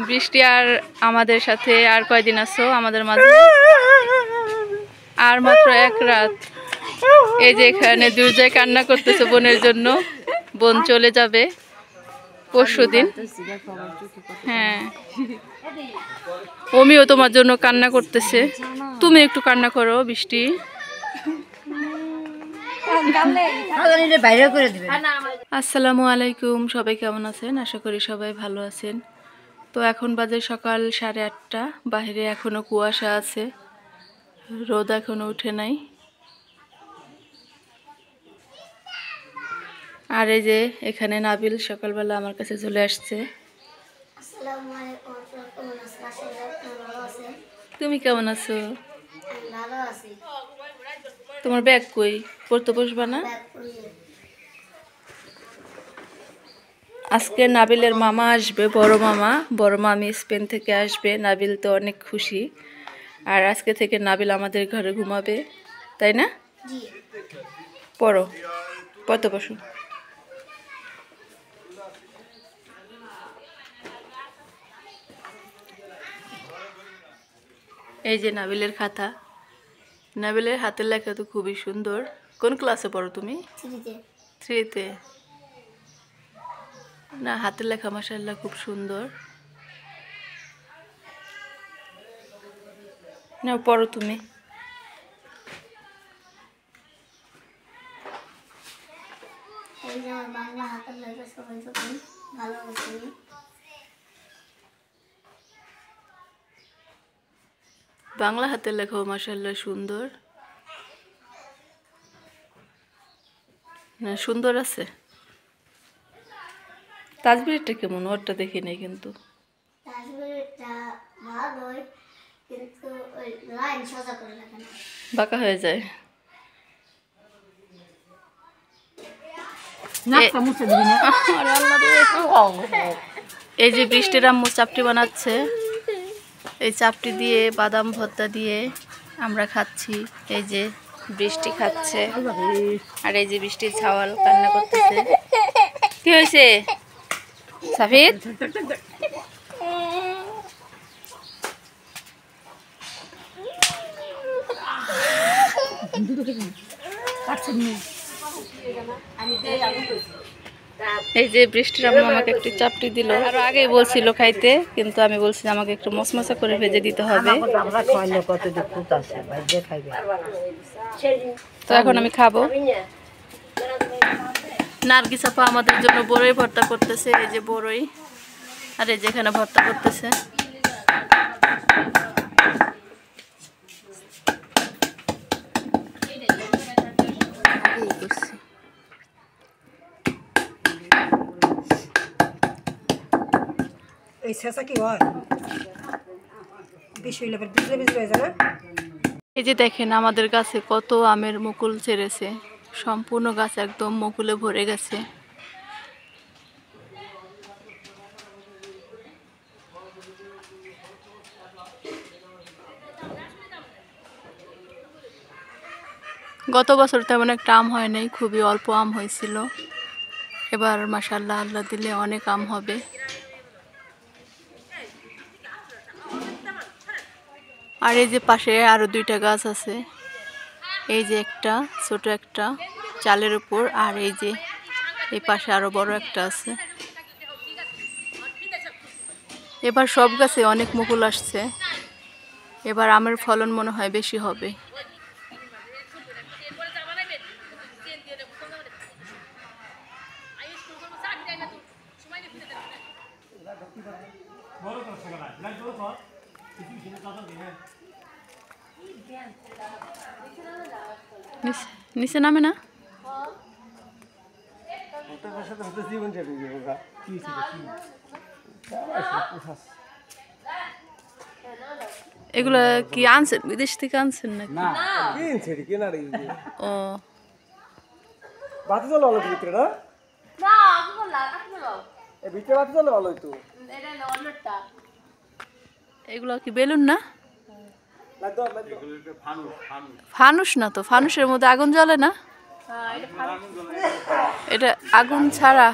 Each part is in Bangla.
বৃষ্টি আর আমাদের সাথে আর কয়দিন আছো আমাদের মাঝে? আর মাত্র এক রাত। এই যে এখানে দুর্জয় কান্না করতেছে বোনের জন্য। বোন চলে যাবে পরশুদিন। হ্যাঁ, অমিও তোমার জন্য কান্না করতেছে। তুমি একটু কান্না করো বৃষ্টি। আসসালামু আলাইকুম, সবাই কেমন আছেন? আশা করি সবাই ভালো আছেন। তো এখন বাজে সকাল 8:30। বাইরে এখনো কুয়াশা আছে, রোদ এখনো উঠে নাই। আর এই যে এখানে নাবিল সকালবেলা আমার কাছে চলে আসছে। তুমি কেমন আছো? তোমার ব্যাগ কই? পড়তে বসবা না? আজকে নাবিলের মামা আসবে, বড় মামি স্পেন থেকে আসবে। নাবিল তো অনেক খুশি। আর আজকে থেকে নাবিল আমাদের ঘরে ঘুমাবে, তাই না? পড়তে বসো। এই যে নাবিলের খাতা। নাবিলের হাতের লেখা তো খুবই সুন্দর। কোন ক্লাসে পড়ো তুমি? 3-তে। না, হাতের লেখা মাশাআল্লাহ খুব সুন্দর। না, পড়ো তুমি। বাংলা হাতের লেখাও মাশাআল্লাহ সুন্দর। না, সুন্দর আছে। তাজবিরটা কেমন? ওরটা দেখি নাই কিন্তু। বাঁকা হয়ে যায়। এই যে বৃষ্টির আম্মু চাপটি বানাচ্ছে। এই চাপটি দিয়ে বাদাম ভর্তা দিয়ে আমরা খাচ্ছি। এই যে বৃষ্টি খাচ্ছে, আর এই যে বৃষ্টির ছাওয়াল কান্না করতেছে। কি হয়েছে সাফির? এই যে বৃষ্টির আম্মু আমাকে একটু চাপটি দিল। আরো আগে বলছিল খাইতে, কিন্তু আমি বলছি আমাকে একটু মশমশা করে ভেজে দিতে হবে। তো এখন আমি খাবো। নার্গিস আপা আমাদের জন্য বড়ই ভর্তা করতেছে। এই যে বড়ই, আর এই যেখানে ভর্তা করতেছে। এই যে দেখেন আমাদের গাছে কত আমের মুকুল ছেড়েছে। সম্পূর্ণ গাছ একদম মুকুলে ভরে গেছে। গত বছর তেমন একটা আম হয় নাই, খুবই অল্প আম হয়েছিল। এবার মাশাআল্লাহ আল্লাহ দিলে অনেক আম হবে। আর এই যে পাশে আরো 2টা গাছ আছে। এই যে একটা ছোট একটা চালের উপর, আর এই যে এই পাশে আরো বড় একটা আছে। এবার সব গাছে অনেক মুকুল আসছে। এবার আমের ফলন মনে হয় বেশি হবে। নিচে নামে না? এগুলা কি আনছেন বিদেশ থেকে? আনছেন নাকি? ও, এগুলো কি বেলুন না? ফানুস না তো, ফানুসের মধ্যে আগুন জ্বলে না? এটা আগুন ছাড়া,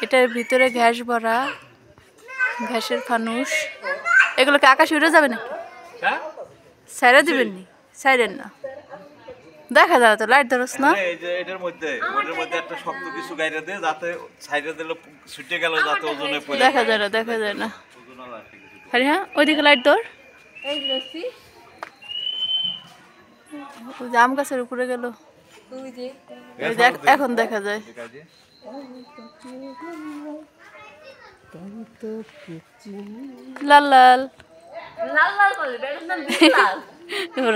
এটার ভিতরে গ্যাস ভরা। ঘাসের ফানুস, এগুলোকে আকাশে উড়ে যাবে নাকি? সাইরা দিবেন নি? সাইরেন না, দেখা যাবে তো, লাইট ধরস না। এই যে এটার মধ্যে ওটার মধ্যে একটা শক্ত কিছু গাইরা দে, যাতে সাইডে দিলে ছুটে গেল, যাতে ওজনে পড়ে দেখা যায় না, দেখা যায় না। আরে হ্যাঁ, ওইদিকে লাইট ধর। ওই যে আম গাছের উপরে গেল, এখন দেখা যায়। লাল লাল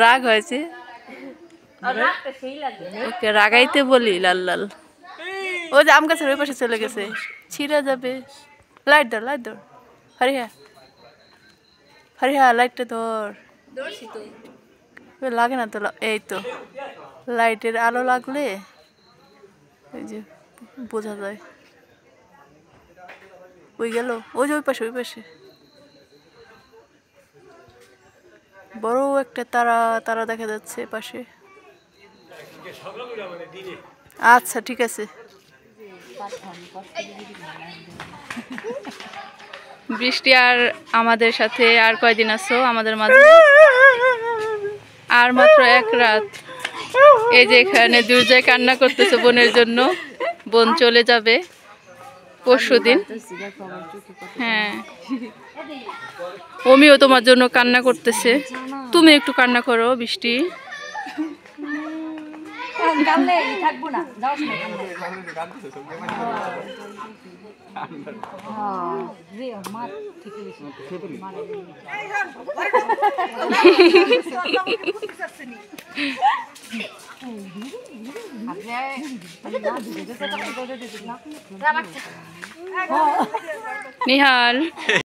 রাগ হয়েছে, ওকে রাগাইতে বলি লাল লাল। ও যে আম গাছের ওই পাশে চলে গেছে, ছিঁড়া যাবে। লাইট ধর, লাইট ধর। ফারিহা, ফারিহা লাইটটা ধর। লাগে না তো, এই তো লাইটের আলো লাগলে এই যে বোঝা যায়। ওই গেল, ওই যে ওই পাশে, ওই পাশে বড় একটা তারা, তারা দেখা যাচ্ছে পাশে। আচ্ছা ঠিক আছে। বৃষ্টি আর আমাদের সাথে আর কয়দিন আছো আমাদের মাঝে? আর মাত্র এক রাত। এই যে এখানে দুর্জয় কান্না করতেছে বোনের জন্য, বোন চলে যাবে পরশুদিন। হ্যাঁ, অমিও তোমার জন্য কান্না করতেছে, তুমি একটু কান্না করো বৃষ্টি। নিহাল।